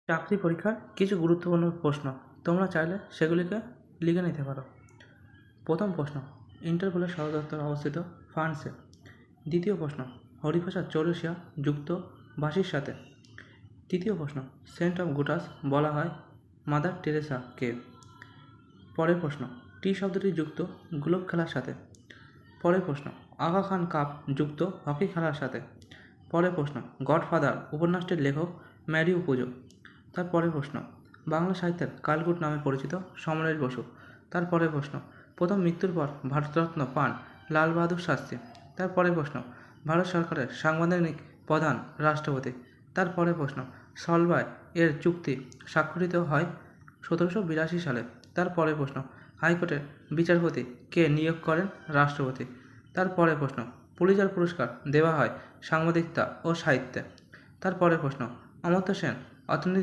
চাকরি পরীক্ষার কিছু গুরুত্বপূর্ণ প্রশ্ন তোমরা চাইলে সেগুলিকে লিখে নিতে পারো। প্রথম প্রশ্ন, ইন্টারপোলের সদর দপ্তর অবস্থিত ফ্রান্সে। দ্বিতীয় প্রশ্ন, হরিপ্রসাদ চৌরসিয়া যুক্ত বাসির সাথে। তৃতীয় প্রশ্ন, সেন্ট অফ গুটাস বলা হয় মাদার টেরেসাকে। পরের প্রশ্ন, টি শব্দটি যুক্ত গ্লোব খেলার সাথে। পরের প্রশ্ন, আগা খান কাপ যুক্ত হকি খেলার সাথে। পরের প্রশ্ন, গডফাদার উপন্যাসটির লেখক ম্যারিও পুজো। তার পরের প্রশ্ন, বাংলা সাহিত্যের কালকুট নামে পরিচিত সমরেশ বসু। তার পরের প্রশ্ন, প্রথম মৃত্যুর পর ভারতরত্ন পান লাল বাহাদুর শাস্ত্রী। তার পরের প্রশ্ন, ভারত সরকারের সাংবিধানিক প্রধান রাষ্ট্রপতি। তার পরের প্রশ্ন, সলবাই এর চুক্তি স্বাক্ষরিত হয় 1782 সালে। তার পরের প্রশ্ন, হাইকোর্টের বিচারপতি কে নিয়োগ করেন রাষ্ট্রপতি। তার পরের প্রশ্ন, পুলিৎজার পুরস্কার দেওয়া হয় সাংবাদিকতা ও সাহিত্যে। তার পরের প্রশ্ন, অমর্ত্য সেন অর্থনীতি